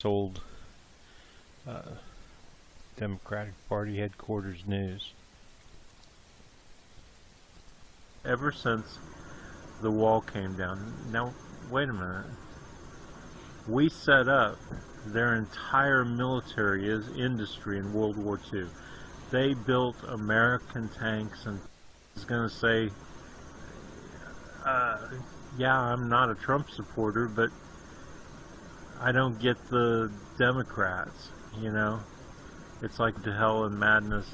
told uh, Democratic Party headquarters news. Ever since the wall came down, now wait a minute, we set up their entire military as industry in World War II. They built American tanks, and I was going to say, yeah, I'm not a Trump supporter, but I don't get the Democrats, you know. It's like to hell and madness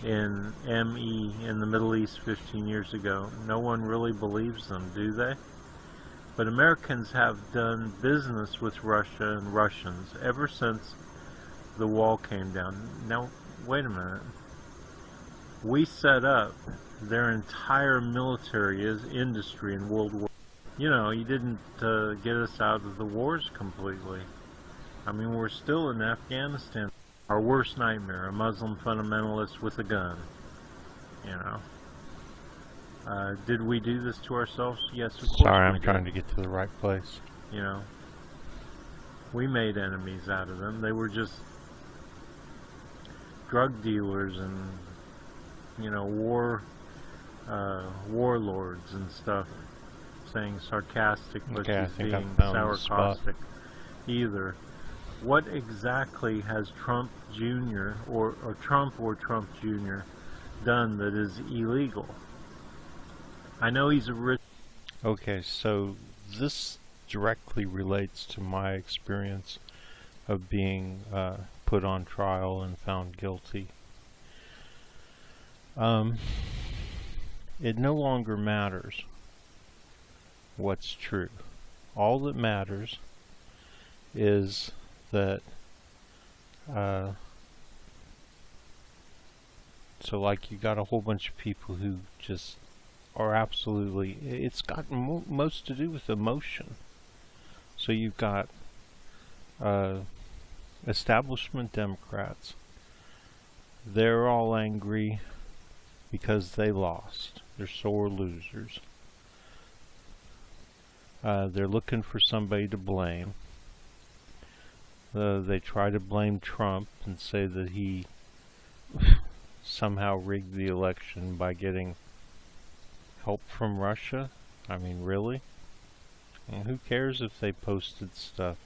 in ME in the Middle East 15 years ago. No one really believes them, do they? But Americans have done business with Russia and Russians ever since the wall came down. Now, wait a minute. We set up their entire military as industry in World War. You know, he didn't get us out of the wars completely. I mean, we're still in Afghanistan. Our worst nightmare, a Muslim fundamentalist with a gun. You know. Did we do this to ourselves? Yes, of course. Sorry, I'm trying to get to the right place. You know, we made enemies out of them. They were just drug dealers and, you know, warlords and stuff. Saying sarcastic, but just being sour caustic either. What exactly has Trump Jr. or Trump Jr. done that is illegal? I know he's a rich... Okay, so this directly relates to my experience of being put on trial and found guilty. It no longer matters what's true. All that matters is that so like you got a whole bunch of people who just are absolutely, it's got most to do with emotion. So you've got establishment Democrats. They're all angry because they lost. They're sore losers. They're looking for somebody to blame. They try to blame Trump and say that he somehow rigged the election by getting help from Russia. I mean, really? And who cares if they posted stuff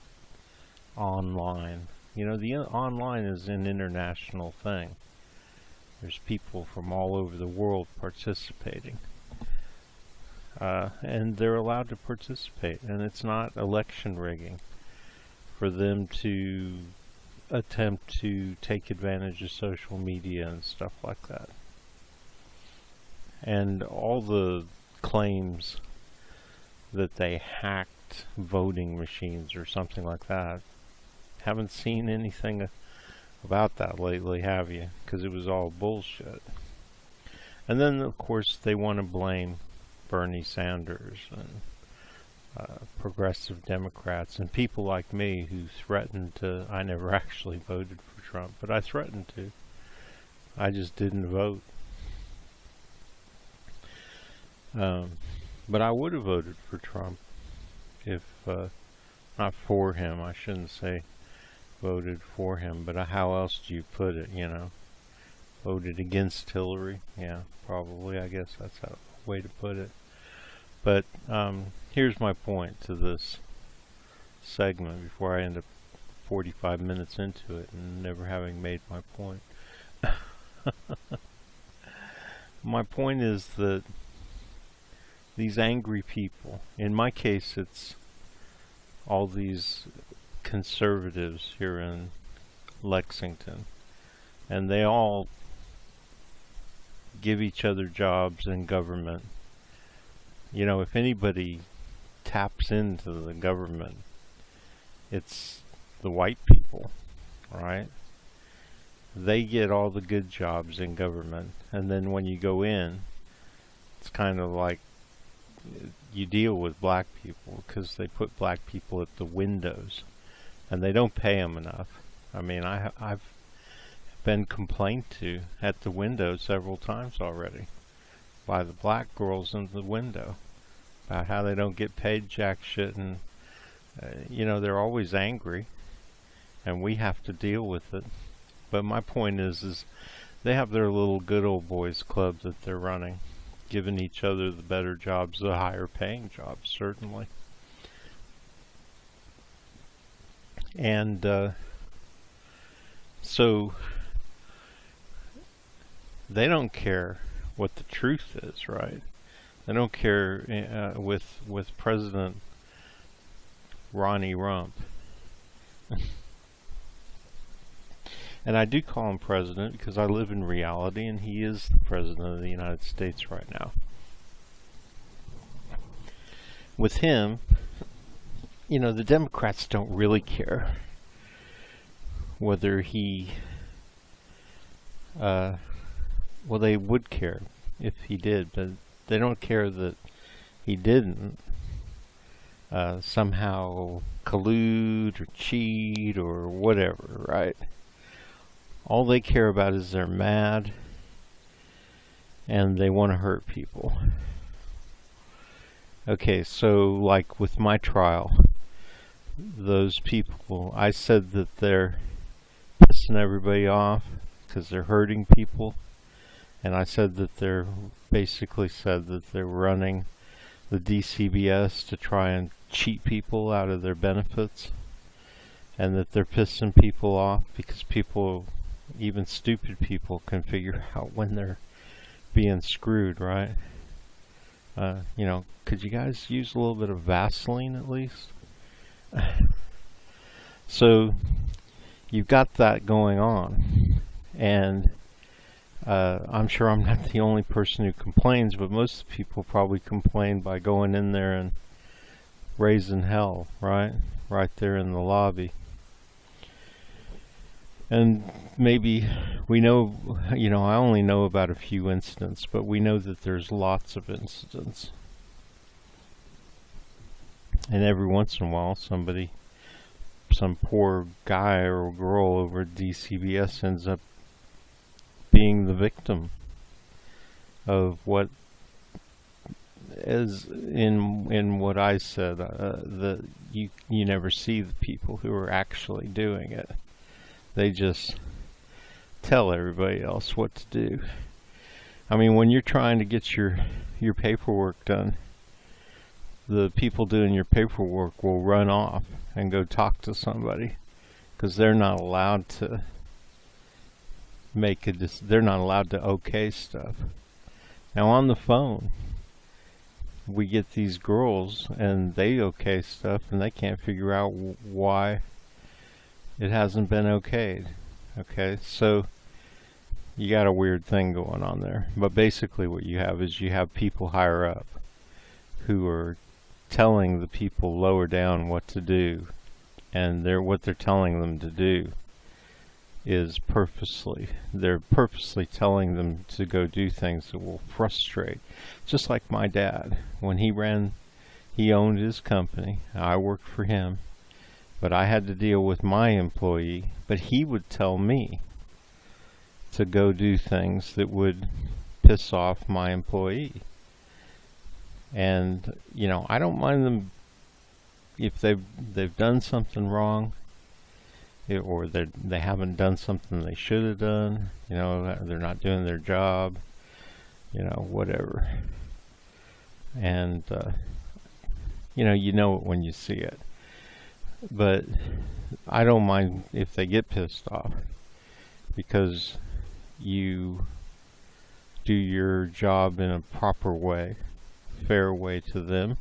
online? You know, the online is an international thing. There's people from all over the world participating. And they're allowed to participate, and it's not election rigging for them to attempt to take advantage of social media and stuff like that. And all the claims that they hacked voting machines or something like that, haven't seen anything about that lately, have you? Because it was all bullshit. And then, of course, they want to blame Bernie Sanders and progressive Democrats and people like me who threatened to... I never actually voted for Trump, but I threatened to. I just didn't vote. But I would have voted for Trump if... not for him, I shouldn't say voted for him, but how else do you put it, you know? Voted against Hillary? Yeah, probably, I guess that's a way to put it. But here's my point to this segment before I end up 45 minutes into it and never having made my point. My point is that these angry people, in my case it's all these conservatives here in Lexington, and they all give each other jobs in government. You know, if anybody taps into the government, it's the white people, right? They get all the good jobs in government, and then when you go in, it's kind of like you deal with black people because they put black people at the windows, and they don't pay them enough. I mean, I've been complained to at the window several times already by the black girls in the window about how they don't get paid jack shit, and you know, they're always angry. and we have to deal with it. But my point is they have their little good old boys club that they're running, giving each other the better jobs, the higher paying jobs, certainly. And so they don't care what the truth is, right? They don't care with President Ronnie Rump. And I do call him president because I live in reality, and he is the president of the United States right now. With him, you know, the Democrats don't really care whether he, well, they would care if he did, but they don't care that he didn't somehow collude or cheat or whatever, right? All they care about is they're mad and they want to hurt people. Okay, so like with my trial, those people, I said that they're pissing everybody off because they're hurting people, and I said that they're basically said that they're running the DCBS to try and cheat people out of their benefits, and that they're pissing people off because people, even stupid people, can figure out when they're being screwed, right? You know, could you guys use a little bit of Vaseline at least? So you've got that going on, and I'm sure I'm not the only person who complains, but most people probably complain by going in there and raising hell, right? Right there in the lobby. And maybe we know, you know, I only know about a few incidents, but we know that there's lots of incidents. And every once in a while, somebody, some poor guy or girl over at DCBS ends up being the victim of what is in what I said, that you never see the people who are actually doing it. They just tell everybody else what to do. I mean, when you're trying to get your paperwork done, the people doing your paperwork will run off and go talk to somebody because they're not allowed to they're not allowed to okay stuff. Now on the phone, we get these girls and they okay stuff and they can't figure out why it hasn't been okayed. Okay, so you got a weird thing going on there. But basically what you have is you have people higher up who are telling the people lower down what to do, and what they're telling them to do is they're purposely telling them to go do things that will frustrate. Just like my dad, when he owned his company, I worked for him, but I had to deal with my employee, but he would tell me to go do things that would piss off my employee. And, you know, I don't mind them if they've done something wrong, or they haven't done something they should have done, you know, they're not doing their job, you know, whatever. And, you know it when you see it. But I don't mind if they get pissed off, because you do your job in a proper way, fair way to them.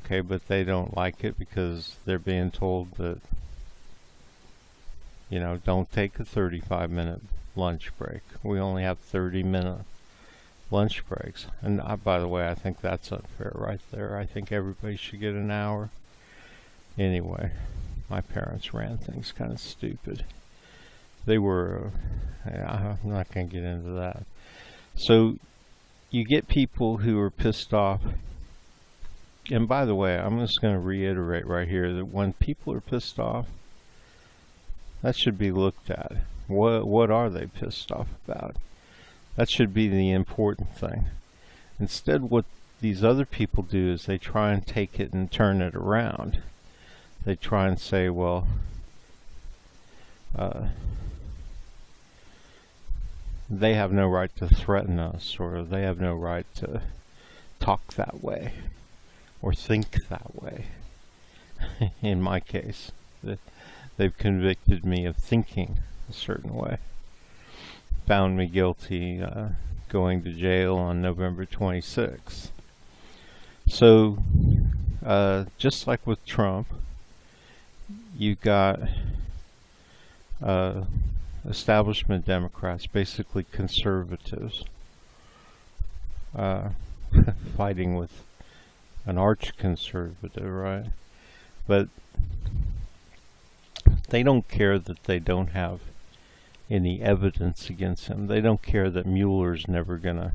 Okay, but they don't like it because they're being told that, you know, don't take a 35-minute lunch break. We only have 30-minute lunch breaks. And by the way, I think that's unfair right there. I think everybody should get an hour. Anyway, my parents ran things kind of stupid. They were, I'm not going to get into that. So you get people who are pissed off. And by the way, I'm just going to reiterate right here that when people are pissed off, that should be looked at. What are they pissed off about? That should be the important thing. Instead, what these other people do is they try and take it and turn it around. They try and say, well, they have no right to threaten us, or they have no right to talk that way or think that way. In my case, they've convicted me of thinking a certain way, found me guilty, going to jail on November 26th. So, just like with Trump, you got establishment Democrats, basically conservatives, fighting with an arch-conservative, right? But they don't care that they don't have any evidence against him. They don't care that Mueller's never gonna...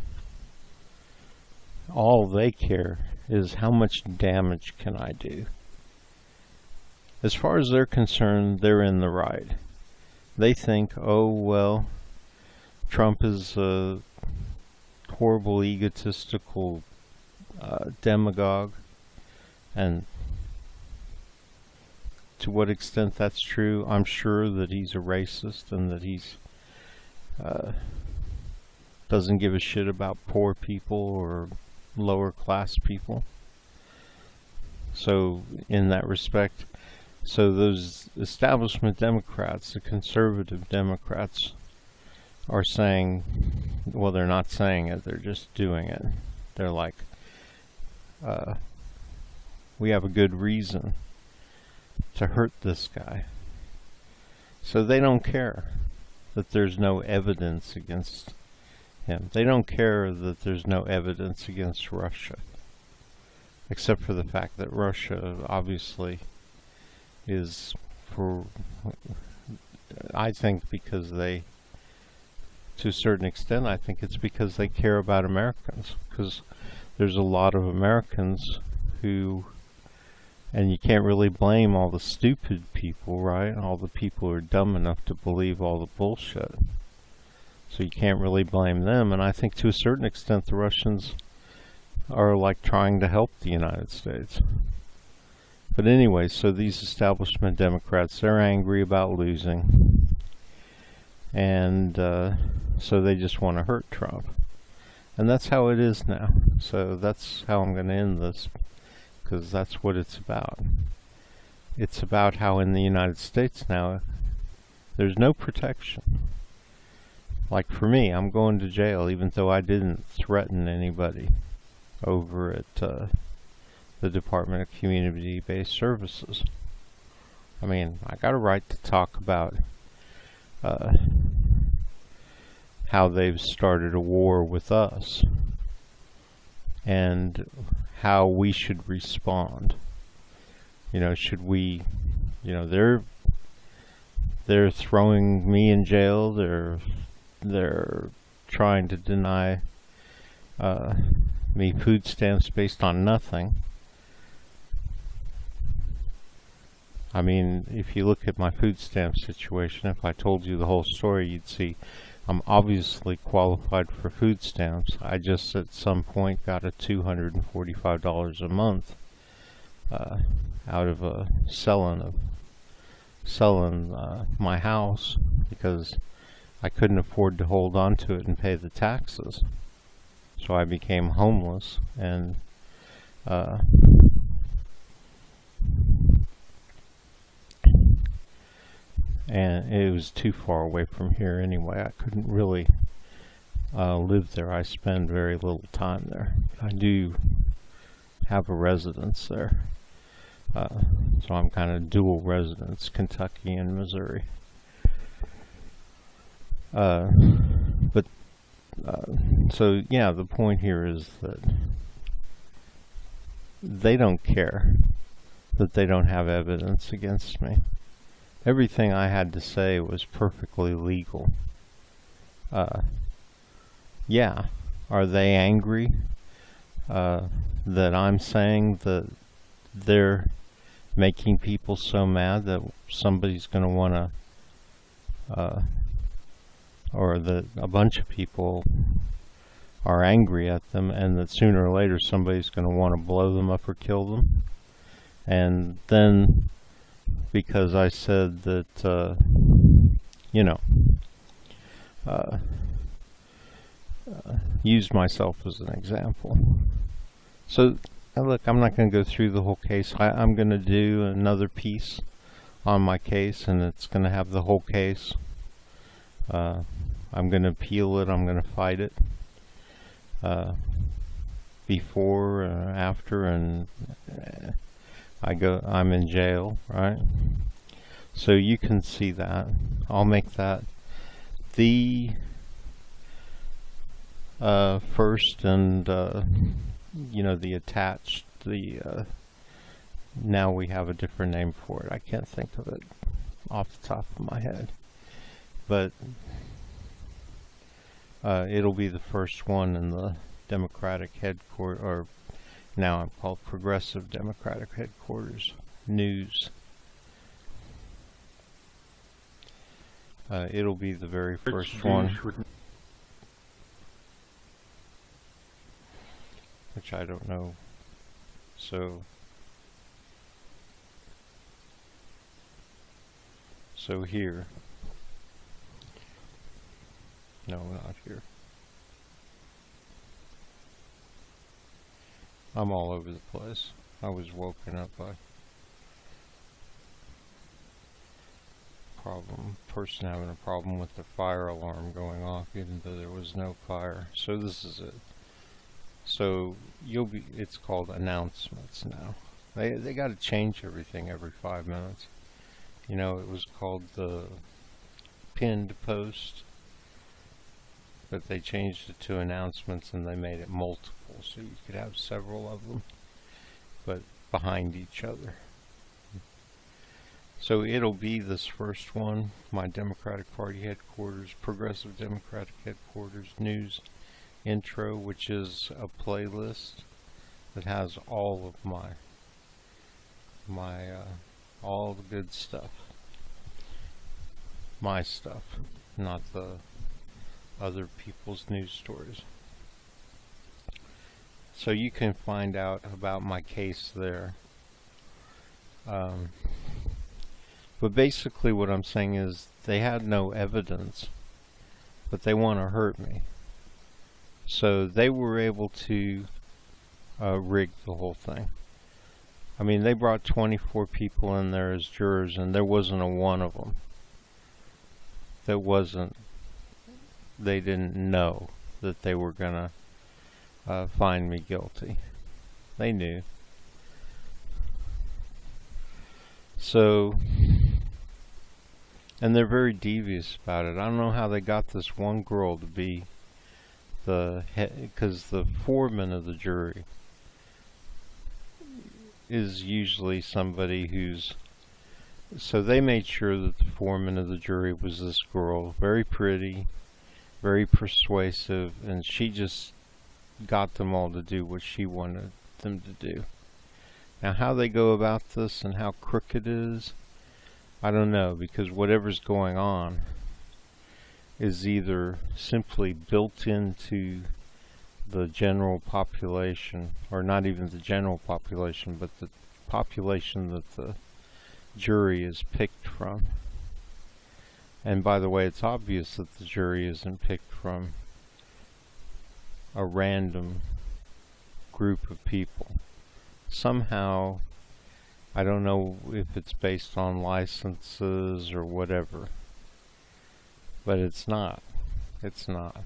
All they care is how much damage can I do. As far as they're concerned, they're in the right. They think, oh, well, Trump is a horrible, egotistical demagogue, and to what extent that's true, I'm sure that he's a racist and that he's doesn't give a shit about poor people or lower class people. So in that respect, so those establishment Democrats, the conservative Democrats, are saying, well, they're not saying it, they're just doing it. They're like, we have a good reason to hurt this guy. So they don't care that there's no evidence against him. They don't care that there's no evidence against Russia, except for the fact that Russia obviously is, for, I think because they, to a certain extent, I think it's because they care about Americans, because there's a lot of Americans who, and you can't really blame all the stupid people, right? All the people who are dumb enough to believe all the bullshit. So you can't really blame them, and I think to a certain extent the Russians are like trying to help the United States. But anyway, so these establishment Democrats, they're angry about losing, and so they just want to hurt Trump. And that's how it is now. So that's how I'm going to end this, because that's what it's about. It's about how in the United States now, there's no protection. Like for me, I'm going to jail even though I didn't threaten anybody over at the Department of Community-Based Services. I mean, I got a right to talk about how they've started a war with us and how we should respond. You know, should we, you know, they're throwing me in jail, they're trying to deny me food stamps based on nothing. I mean, if you look at my food stamp situation, if I told you the whole story, you'd see I'm obviously qualified for food stamps. I just at some point got a $245 a month out of selling my house, because I couldn't afford to hold on to it and pay the taxes. So I became homeless, and it was too far away from here anyway. I couldn't really live there. I spend very little time there. I do have a residence there. So I'm kind of dual residence, Kentucky and Missouri. So yeah, the point here is that they don't care that they don't have evidence against me. Everything I had to say was perfectly legal. Yeah, are they angry that I'm saying that they're making people so mad that somebody's going to want to, or that a bunch of people are angry at them, and that sooner or later somebody's going to want to blow them up or kill them? And then, because I said that you know, uh, use myself as an example. So, look, I'm not going to go through the whole case. I'm going to do another piece on my case, and it's going to have the whole case. I'm going to appeal it. I'm going to fight it. Before, after, and I'm in jail, right? So you can see that. I'll make that the first, and you know, the attached, now we have a different name for it. I can't think of it off the top of my head, but it'll be the first one in the Democratic headquarters, or now I'm called Progressive Democratic Headquarters News. It'll be the very first one, which I don't know. So here. No, not here. I'm all over the place. I was woken up by person having a problem with the fire alarm going off, even though there was no fire. So this is it. So it's called announcements now. They got to change everything every 5 minutes. You know, it was called the pinned post, but they changed it to announcements, and they made it multiple, so you could have several of them, but behind each other. So it'll be this first one, my Democratic Party headquarters, Progressive Democratic Headquarters News intro, which is a playlist that has all of my all the good stuff. My stuff, not the other people's news stories. So you can find out about my case there. But basically what I'm saying is they had no evidence, but they want to hurt me. So they were able to rig the whole thing. I mean, they brought 24 people in there as jurors, and there wasn't a one of them that they didn't know that they were gonna find me guilty. They knew. So, and they're very devious about it. I don't know how they got this one girl to be the head, because the foreman of the jury is usually somebody who's, so they made sure that the foreman of the jury was this girl, very pretty, very persuasive, and she just got them all to do what she wanted them to do. Now how they go about this and how crooked it is, I don't know, because whatever's going on is either simply built into the general population, or not even the general population, but the population that the jury is picked from. And by the way, it's obvious that the jury isn't picked from a random group of people. Somehow, I don't know if it's based on licenses or whatever, but it's not. It's not.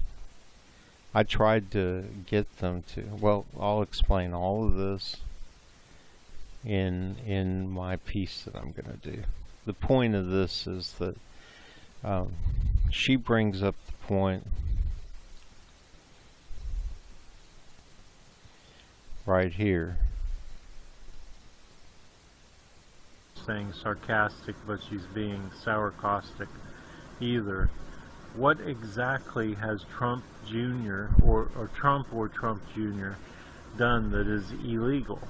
I tried to get them to, well, I'll explain all of this in my piece that I'm going to do. The point of this is that she brings up the point right here. Saying sarcastic, but she's being sour caustic either. What exactly has Trump Jr. or Trump Jr. done that is illegal?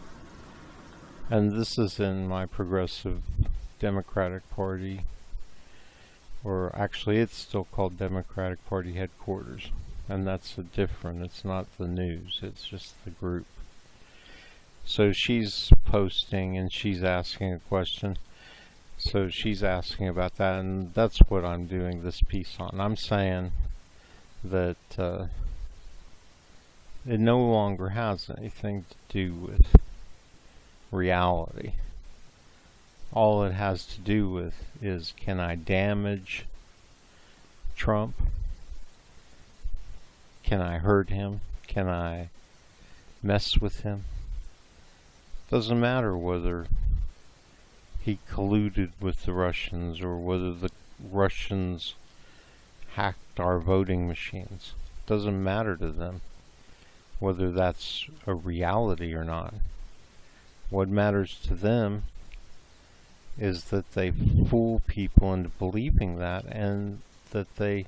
And this is in my Progressive Democratic Party, or actually it's still called Democratic Party Headquarters, and that's it's not the news, it's just the group. So she's posting and she's asking a question. So she's asking about that, and that's what I'm doing this piece on. I'm saying that it no longer has anything to do with reality. All it has to do with is, can I damage Trump? Can I hurt him? Can I mess with him? Doesn't matter whether he colluded with the Russians or whether the Russians hacked our voting machines. Doesn't matter to them whether that's a reality or not. What matters to them is that they fool people into believing that, and that they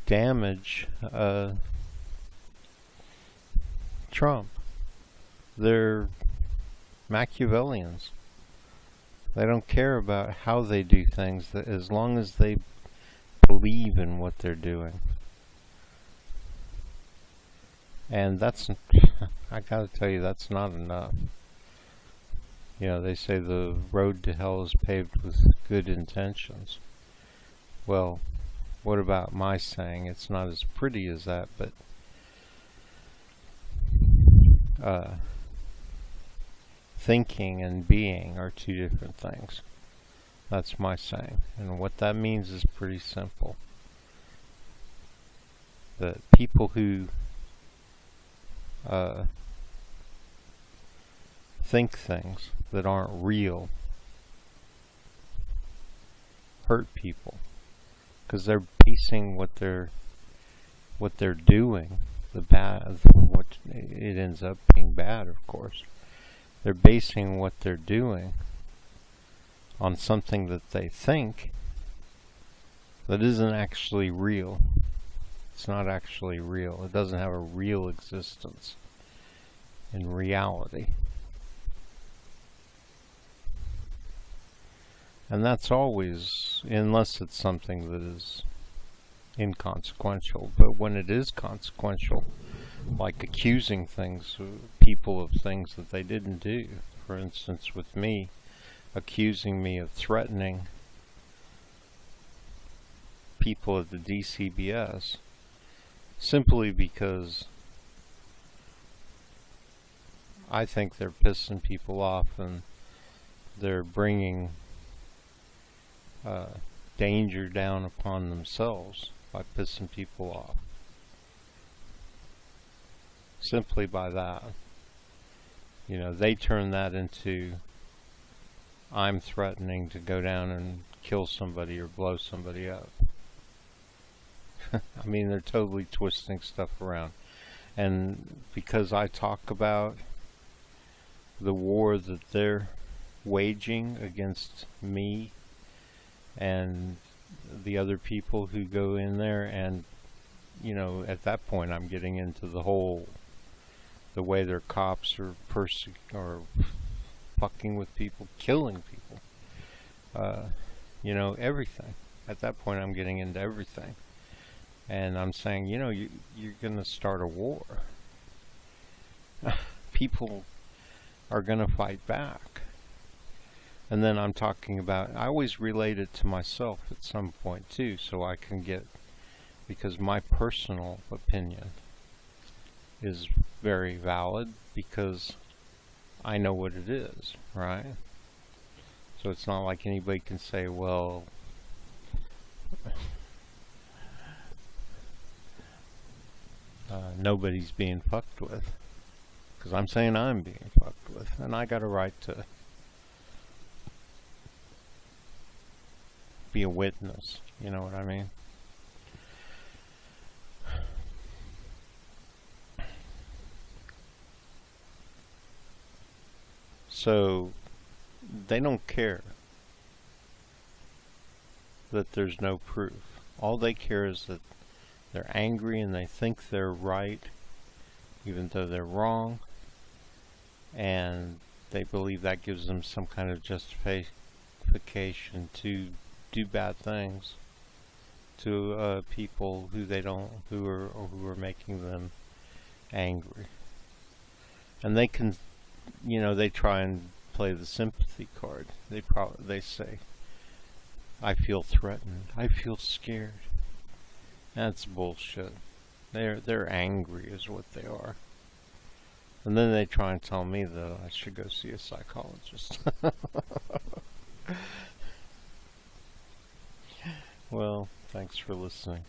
damage Trump. They're Machiavellians. They don't care about how they do things, as long as they believe in what they're doing. And that's, I gotta tell you, that's not enough. You know, they say the road to hell is paved with good intentions. Well, what about my saying? It's not as pretty as that, but thinking and being are two different things. That's my saying. And what that means is pretty simple. That people who think things that aren't real hurt people, because they're basing what they're doing, what it ends up being bad, of course. They're basing what they're doing on something that they think that isn't actually real. It's not actually real. It doesn't have a real existence in reality. And that's always, unless it's something that is inconsequential. But when it is consequential, like accusing people of things that they didn't do. For instance, with me, accusing me of threatening people at the DCBS simply because I think they're pissing people off and they're bringing danger down upon themselves by pissing people off. Simply by that. You know, they turn that into, I'm threatening to go down and kill somebody or blow somebody up. I mean, they're totally twisting stuff around. And because I talk about the war that they're waging against me and the other people who go in there, and, you know, at that point I'm getting into the way their cops are fucking with people, killing people, you know, everything. At that point I'm getting into everything. And I'm saying, you know, you're going to start a war. People are going to fight back. And then I'm talking about, I always relate it to myself at some point too, so I can get, because my personal opinion is very valid, because I know what it is, right? So it's not like anybody can say, well, nobody's being fucked with, because I'm saying I'm being fucked with, and I got a right to be a witness, you know what I mean? So they don't care that there's no proof. All they care is that they're angry and they think they're right, even though they're wrong, and they believe that gives them some kind of justification to do bad things to people who are making them angry. And they can, you know, they try and play the sympathy card. They say, I feel threatened. I feel scared. That's bullshit. They're angry is what they are. And then they try and tell me that I should go see a psychologist. Well, thanks for listening.